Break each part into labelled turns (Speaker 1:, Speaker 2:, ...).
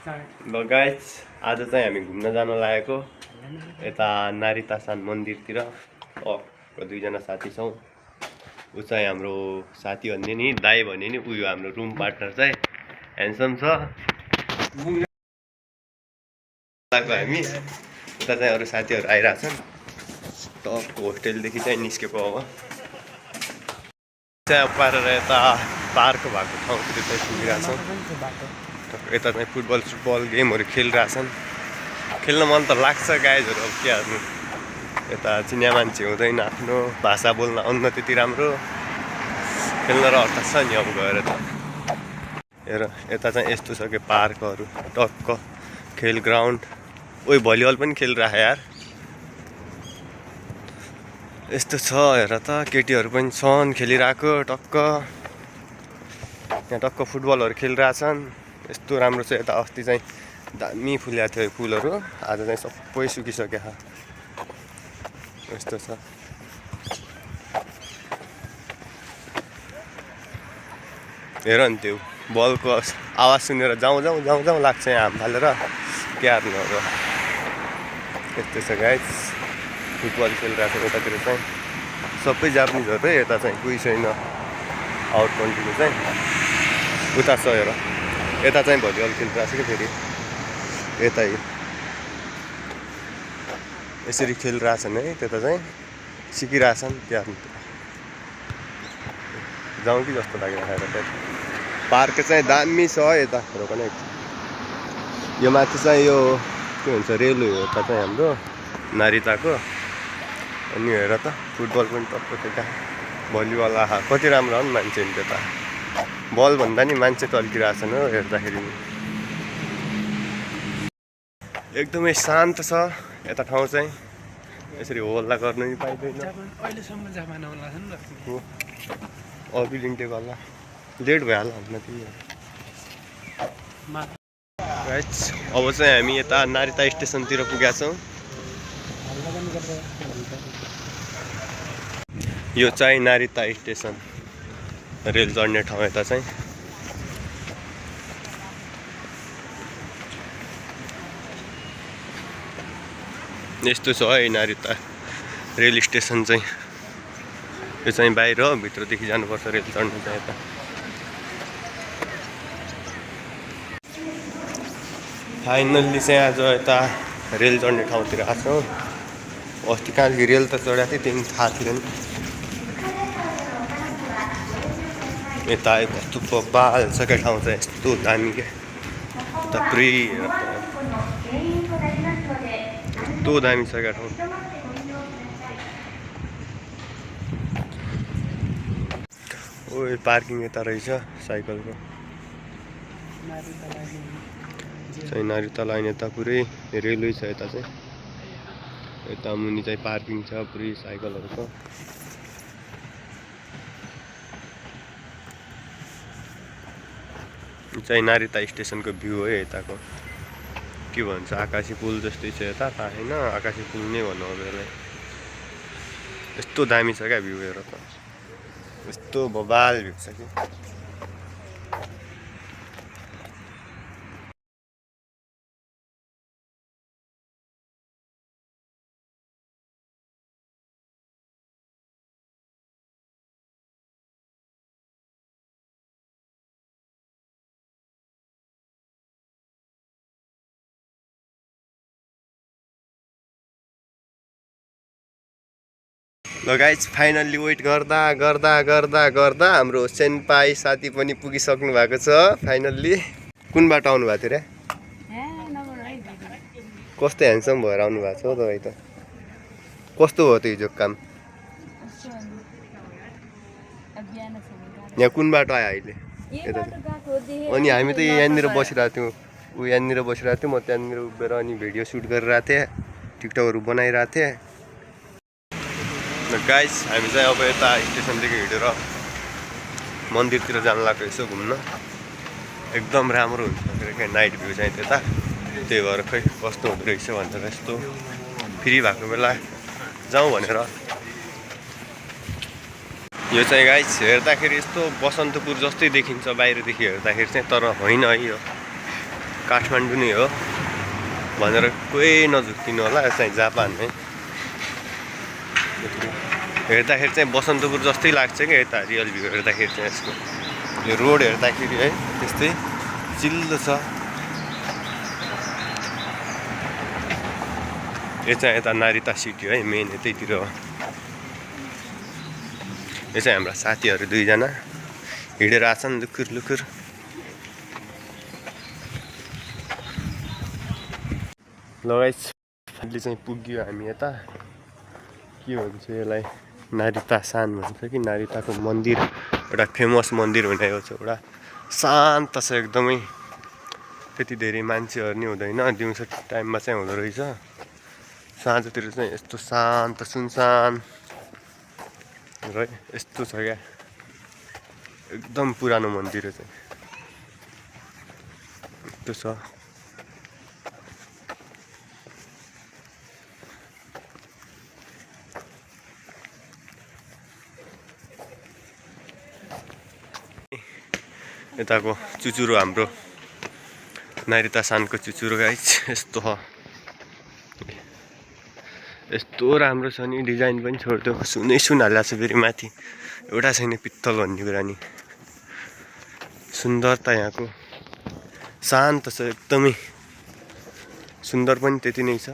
Speaker 1: ल गाइस आज चाहिँ हामी घुम्न जान लागेको यता नारितासान मन्दिरतिर। दुईजना साथी छौँ। ऊ चाहिँ हाम्रो साथी भन्ने नि दाई भन्ने नि उयो हाम्रो रुम पार्टनर चाहिँ ह्यान्डसम छ। हामी उता चाहिँ अरू साथीहरू आइरहेछन्। टपको होस्टेलदेखि चाहिँ निस्केको अब चाहिँ पारेर यता पार्क भएको ठाउँतिर चाहिँ पुगिरहेछौँ। यता चाहिँ फुटबल गेमहरू खेलिरहेछन्। खेल्न मन त लाग्छ गाइजहरू, अब के हाल्नु। यता चिनिया मान्छे हुँदैन, आफ्नो भाषा बोल्न आउन त्यति राम्रो, खेल्न र अर्थ छ नि अब गएर त। हेर यता चाहिँ यस्तो छ कि पार्कहरू टक्क खेल ग्राउन्ड। ओइ भलिबल पनि खेलिरह यार, यस्तो छ हेर त। केटीहरू पनि छन् खेलिरहेको टक्क। यहाँ टक्क फुटबलहरू खेलिरहेछन्। यस्तो राम्रो छ यता। अस्ति चाहिँ दामी फुलेको थियो फुलहरू, आज चाहिँ सबै सुकिसक्यो। यस्तो छ। हेर नि त्यो बलको आवाज सुनेर जाउँ जाउँ जाउँ जाउँ लाग्छ यहाँ हाम फालेर के हार्नु अब। यस्तो छ गाइस, फुटबल खेलिरहेको छ यतातिर चाहिँ सबै जापानिजहरू। यता चाहिँ कोही छैन आउट कन्ट्रीको चाहिँ। उता छ हेर, यता चाहिँ भलिबल खेलिरहेको छ कि फेरि यतै यसरी खेलिरहेछन् है। त्यता चाहिँ सिकिरहेछन् के हार्नु। जाउँ कि जस्तो लागिरहेको छ। पार्क चाहिँ दामी छ यता रोकने। यो माथि चाहिँ यो के भन्छ रेलवे हो यता चाहिँ हाम्रो नारिताको। अनि हेर त फुटबल पनि टक्क त्यता, भलिबल आहा कति राम्रो हो नि मान्छे नि त्यता। बल भन्दा नि मान्छे टल्किरहेछन् हो हेर्दाखेरि। एकदमै शान्त छ यता ठाउँ चाहिँ। यसरी होल्ला गर्नु नि पाइँदैन
Speaker 2: अहिलेसम्म जापान होला नि त।
Speaker 1: अभिलिन्टे गर्ला लेट भइहाल्छ होइन त्यही। राइट अब चाहिँ हामी यता नारिता स्टेसनतिर पुगेका छौँ। यो चाहिँ नारिता स्टेसन, रेल चढ्ने ठाउँ यता चाहिँ। यस्तो छ है नारिता रेल स्टेसन चाहिँ। यो चाहिँ बाहिर हो, भित्रदेखि जानुपर्छ रेल चढ्नु चाहिँ यता। फाइनल्ली चाहिँ आज यता रेल चढ्ने ठाउँतिर आएको छौँ। अस्ति कहाँदेखि रेल त चढाएको थिएँ त्यही थाहा थिएन। यता आयो कस्तो बबाल छ क्या ठाउँ चाहिँ, यस्तो दामी क्या। यता पुरै यस्तो दामी छ क्या ठाउँ। ओ पार्किङ यता रहेछ साइकलको चाहिँ। नारिता लाइन यता पुरै रेलवे छ यता चाहिँ। यता मुनि चाहिँ पार्किङ छ पुरै साइकलहरूको। चाहिँ नारिता स्टेसनको भ्यू हो यताको। के भन्छ आकाशी पुल जस्तै छ यता, थाहा छैन आकाशी पुल नै भन्नु अब यसलाई। यस्तो दामी छ क्या भ्यू हेर त, यस्तो बबाल भ्यू छ कि। ल गाइज फाइनल्ली वेट गर्दा गर्दा गर्दा गर्दा हाम्रो सेन्पाई साथी पनि पुगिसक्नु भएको छ फाइनल्ली। कुन बाटो आउनु भएको थियो रे? कस्तो ह्यान्डसम भएर आउनु भएको छ हौ तपाईँ त। कस्तो हो त हिजो काम? यहाँ कुन बाटो आयो अहिले? अनि हामी त यहाँनिर बसिरहेको थियौँ। ऊ यहाँनिर बसिरहेको थियो, म त्यहाँनिर उभिएर अनि भिडियो सुट गरिरहेको थिएँ, टिकटकहरू बनाइरहेको थिएँ। गाइस हामी चाहिँ अब यता स्टेसनदेखि हिँडेर मन्दिरतिर जान लाग्यो यसो घुम्न। एकदम राम्रो हुन्छ क्या नाइट भ्यू चाहिँ त्यता। त्यही भएर खै कस्तो हुँदो रहेछ भनेर यस्तो फ्री भएको बेला जाउँ भनेर। यो चाहिँ गाइस हेर्दाखेरि यस्तो बसन्तपुर जस्तै देखिन्छ बाहिरदेखि हेर्दाखेरि चाहिँ, तर होइन है यो काठमाडौँ नै हो भनेर कोही नझुक्किनु होला, चाहिँ जापान है। हेर्दाखेरि चाहिँ बसन्तपुर जस्तै लाग्छ क्या यता रियल भ्यू हेर्दाखेरि चाहिँ यसको यो रोड हेर्दाखेरि है त्यस्तै चिल्लो छ। यो चाहिँ यता नारिता सिटी है मेन यतैतिर हो। यो चाहिँ हाम्रा साथीहरू दुईजना हिँडेर आछन् लुखुर लुखुर। लगाइस अहिले चाहिँ पुग्यो हामी यता के भन्छ यसलाई नारिता सान भन्छ कि नारिताको मन्दिर एउटा फेमस मन्दिर भनेको छ एउटा शान्त छ एकदमै त्यति धेरै मान्छेहरू नि हुँदैन दिउँसो टाइममा चाहिँ हुँदो रहेछ साँझतिर चाहिँ यस्तो शान्त सुनसान र यस्तो छ क्या एकदम पुरानो मन्दिर चाहिँ यस्तो छ। यताको चुचुरो हाम्रो नारिता सानको चुचुरो गाइस यस्तो हो यस्तो राम्रो छ नि डिजाइन पनि छोड्दियो सुनै हालेको छ फेरि माथि एउटा छैन पित्तल भन्ने कुरा नि सुन्दरता यहाँको शान्त छ एकदमै सुन्दर पनि त्यति नै छ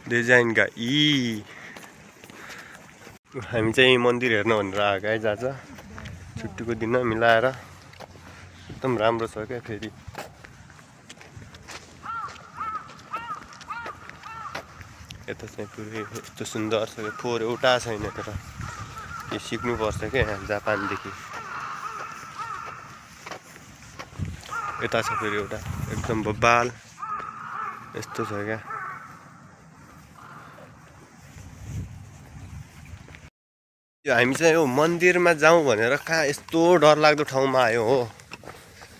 Speaker 1: डिजाइन गाई हामी चाहिँ मन्दिर हेर्न भनेर आएको है जान्छ छुट्टीको दिन मिलाएर एकदम राम्रो छ क्या फेरि यता चाहिँ पुरै यस्तो सुन्दर छ फोहोर एउटा छैन तर के सिक्नुपर्छ क्या यहाँ जापानदेखि यता छ फेरि एउटा एकदम बब्बाल यस्तो छ क्या यो हामी चाहिँ यो मन्दिरमा जाउँ भनेर कहाँ यस्तो डरलाग्दो ठाउँमा आयो हो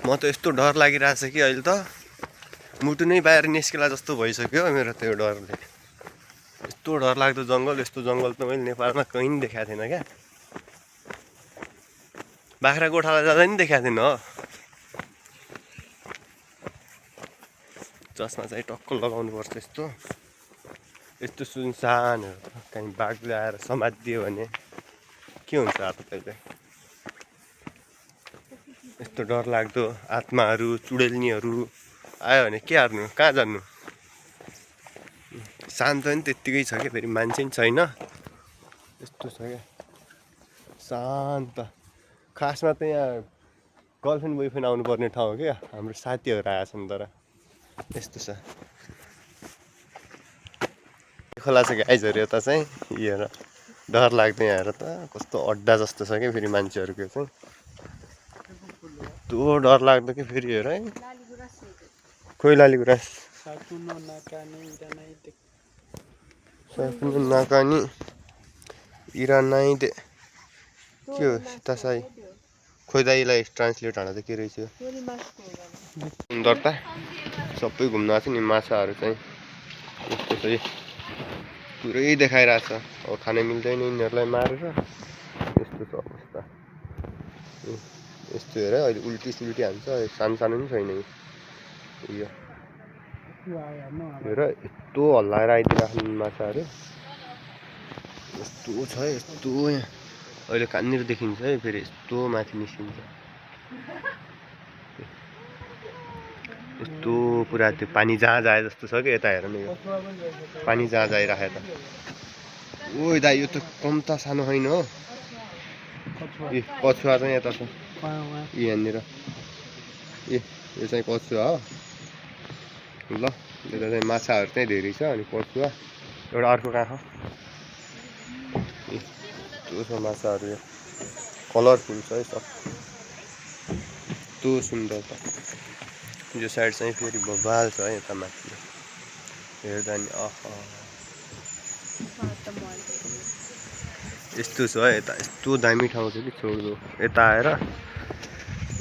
Speaker 1: म त यस्तो डर लागिरहेछ कि अहिले त मुटु नै बाहिर निस्केला जस्तो भइसक्यो मेरो त यो डरले यस्तो डरलाग्दो जङ्गल यस्तो जङ्गल त मैले नेपालमा कहीँ पनि देखाएको थिएन क्या बाख्राकोटालाई जाँदा पनि देखाएको थिएन हो चस्मा चाहिँ टक्क लगाउनु पर्छ यस्तो यस्तो सुनसानहरू कहीँ बाघले आएर समातिदियो भने के हुन्छ अब तैँले यस्तो डरलाग्दो आत्माहरू चुडेल्नीहरू आयो भने के हार्नु कहाँ जानु शान्त पनि त्यत्तिकै छ क्या फेरि मान्छे पनि छैन यस्तो छ क्या शान्त खासमा त यहाँ गर्लफ्रेन्ड बोयफ्रेन्ड आउनुपर्ने ठाउँ हो क्या हाम्रो साथीहरू आएछन् तर यस्तो छ खोला छ गाइजहरू यता चाहिँ हेर डर लाग्दैन हेर त कस्तो अड्डा जस्तो छ क्या फेरि मान्छेहरूको चाहिँ यस्तो डर लाग्दो कि फेरि हेर है खोइ लालीगुराँस साकुनो नाकानी इरानाइदे के हो तासाई खोइ दाइलाई ट्रान्सलेट हाल्दा त के रहेछ सुन्दरता सबै घुम्न आएको छ नि माछाहरू चाहिँ यस्तो चाहिँ पुरै देखाइरहेछ अब खान मिल्दैन यिनीहरूलाई मारेर यस्तो छ अवस्था यस्तो हेर अहिले उल्टी सुल्टी हान्छ सानो सानो पनि छैन यो हेर यस्तो हल्लाएर आइदिइराख्नु माछाहरू यस्तो छ यस्तो यहाँ अहिले कहाँनिर देखिन्छ है फेरि यस्तो माथि निस्किन्छ यस्तो पुरा त्यो पानी जहाँ जाए जस्तो छ कि यता हेर्नु यो पानी जहाँ जाइराखे त ओ दाइ यो त कम्ता सानो होइन हो ए कछुवा चाहिँ यता छ यहाँनिर ए यो चाहिँ कछुवा हो ल यता चाहिँ माछाहरू चाहिँ धेरै छ अनि कछुवा एउटा अर्को कहाँ यस्तो छ माछाहरू यो कलरफुल छ है सब यस्तो सुन्दर छ यो साइड चाहिँ फेरि बबाल छ है यता माथि हेर्दा नि यस्तो छ यता यस्तो दामी ठाउँ छ कि छोड्दो यता आएर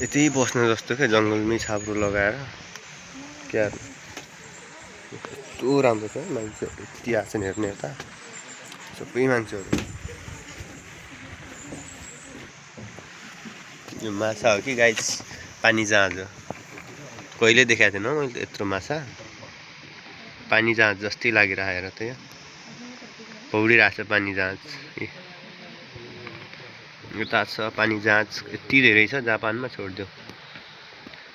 Speaker 1: यतै बस्नु जस्तो क्या जङ्गलमै छाप्रो लगाएर क्या यस्तो राम्रो छ है मान्छेहरू यति आछन् हेर्ने यता सबै मान्छेहरू यो माछा हो कि गाइस पानी जहाज हो कहिले देखाएको थिएन मैले यत्रो माछा पानी जहाज जस्तै लागिरहेको हेर त यहाँ पौडिरहेको छ पानी जहाज यता छ पानी जहाज यति धेरै छ जापानमा छोडिदियो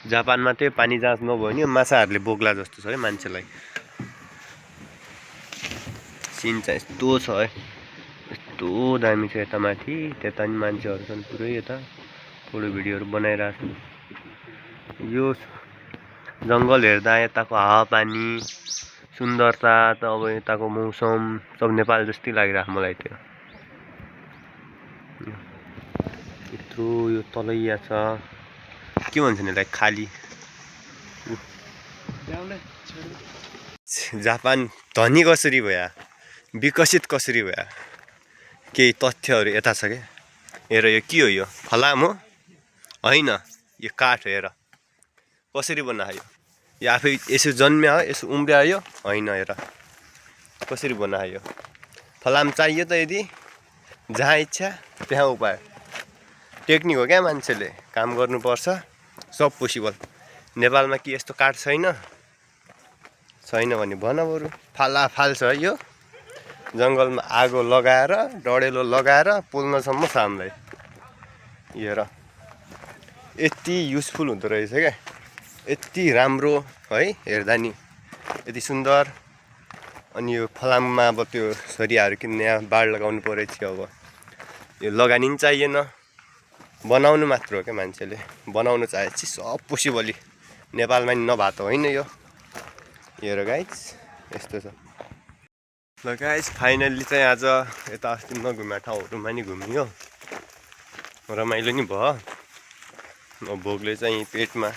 Speaker 1: जापानमा त्यो पानी जहाज नभयो नि माछाहरूले बोक्ला जस्तो छ है मान्छेलाई सिन चाहिँ यस्तो छ है यस्तो दामी छ यता माथि त्यता नि मान्छेहरू छन् पुरै यता फोटो भिडियोहरू बनाइरहेको छन् यो जङ्गल हेर्दा यताको हावापानी सुन्दरता त अब यताको मौसम सब नेपाल जस्तै लागिरहेको मलाई त्यो यत्रो यो तलैया छ के भन्छन् यसलाई खाली जापान धनी कसरी भयो विकसित कसरी भयो केही तथ्यहरू यता छ क्या हेर यो के हो यो फलाम हो होइन यो काठ हेर कसरी बनायो यो आफै यसो जन्म्या हो यसो उम्र्यायो होइन हेर कसरी बनायो फलाम चाहियो त यदि जहाँ इच्छा त्यहाँ उपाय टेक्निक हो क्या मान्छेले काम गर्नुपर्छ सब पोसिबल नेपालमा के यस्तो काठ छैन भने भन बरु फालाफाल छ है यो जङ्गलमा आगो लगाएर डढेलो लगाएर पोल्नसम्म छ हामीलाई हेर यति युजफुल हुँदो रहेछ क्या यति राम्रो है हेर्दा नि यति सुन्दर अनि यो फलाममा अब त्यो सरियाहरू किन्ने बाड लगाउनु परेछ अब यो लगानी पनि चाहिएन बनाउनु मात्र हो क्या मान्छेले बनाउनु चाहेपछि सब पोसिबली नेपालमा नि नभए त होइन यो हेर गाइस यस्तो छ ल गाइस फाइनल्ली चाहिँ आज यता अस्ति नघुमेको ठाउँहरूमा नि घुमियो रमाइलो नि भयो अब भोकले चाहिँ पेटमा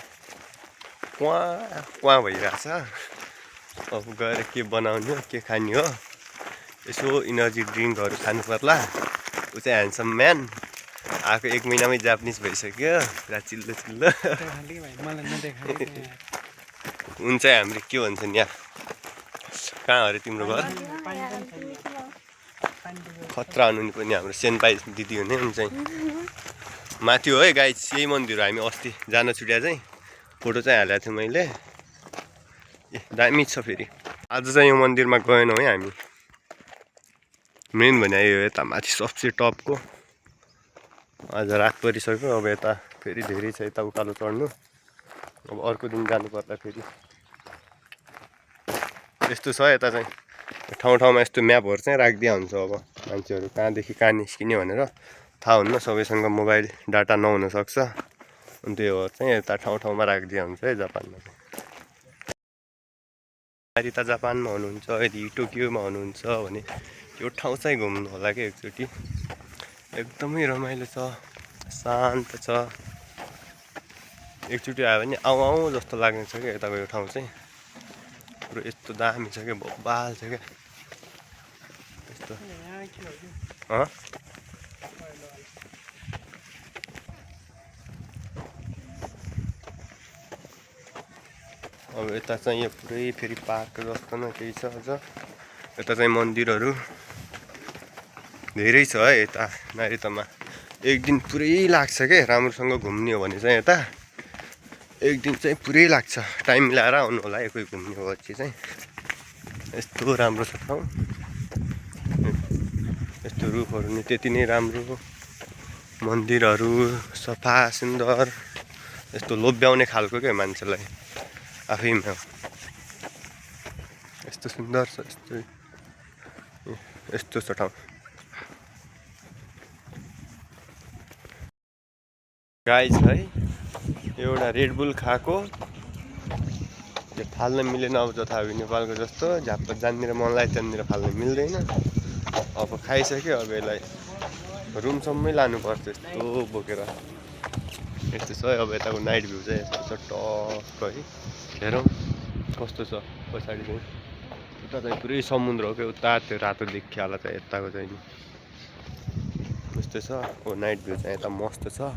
Speaker 1: क्वा भइरहेछ अब गएर के बनाउने हो के खाने हो यसो इनर्जी ड्रिङ्कहरू खानु पर्ला ऊ चाहिँ ह्यान्डसम म्यान आएको 1 महिनामै जापानिज भइसक्यो पुरा चिल्लो चिल्लो हुन्छ हामीले के भन्छन् यहाँ कहाँ अरे तिम्रो घर खतरा हुनु पनि हाम्रो सेन्पाई दिदी हुने उनी चाहिँ माथि हो है गाइस यही मन्दिर हो हामी अस्ति जान छुट्या चाहिँ फोटो चाहिँ हालेको थिएँ मैले ए दामी छ फेरि आज चाहिँ यो मन्दिरमा गएनौँ है हामी मेन भने यो यता माथि सबसे टपको आज रात परिसक्यो अब यता फेरि धेरै छ यता उकालो चढ्नु अब अर्को दिन जानु पर्ला फेरि यस्तो छ यता चाहिँ ठाउँमा यस्तो म्यापहरू चाहिँ राखिदिया हुन्छ अब मान्छेहरू कहाँदेखि कहाँ निस्किने भनेर थाहा हुन्न सबैसँग मोबाइल डाटा नहुन सक्छ अनि त्यो चाहिँ यता ठाउँमा राखिदिया हुन्छ है जापानमा यता जापानमा हुनुहुन्छ यदि टोकियोमा हुनुहुन्छ भने यो ठाउँ चाहिँ घुम्नु होला क्या एकचोटि एकदमै रमाइलो छ शान्त छ एकचोटि आयो भने आउँ जस्तो लाग्ने छ क्या यताको यो ठाउँ चाहिँ पुरो यस्तो दामी छ क्या बबाल छ क्या यस्तो अब यता चाहिँ यो पुरै फेरि पार्क जस्तो न केही छ अझ यता चाहिँ मन्दिरहरू धेरै छ है यता नारितामा एक दिन पुरै लाग्छ क्या राम्रोसँग घुम्ने हो भने चाहिँ यता एक दिन चाहिँ पुरै लाग्छ टाइम मिलाएर आउनु होला कोही घुम्ने हो भने चाहिँ यस्तो राम्रो छ ठाउँ यस्तो रुखहरू नि त्यति नै राम्रो मन्दिरहरू सफा सुन्दर यस्तो लोभ्याउने खालको क्या मान्छेलाई आफैमा यस्तो सुन्दर छ यस्तो छ ठाउँ गाइस है एउटा रेडबुल खाएको त्यो फाल्न मिलेन अब जथाभावी नेपालको जस्तो झाप्प जान्नेर मनलाई त्यहाँनिर फाल्न मिल्दैन अब खाइसक्यो अब यसलाई रुमसम्मै लानुपर्छ यस्तो बोकेर यस्तो छ अब यताको नाइट भ्यू चाहिँ यस्तो छ टक्क है हेरौँ कस्तो छ पछाडि चाहिँ उता चाहिँ पुरै समुद्र हो क्या उता त्यो रातो देखिहाल्छ यताको चाहिँ नि यस्तो छ नाइट भ्यू चाहिँ यता मस्त छ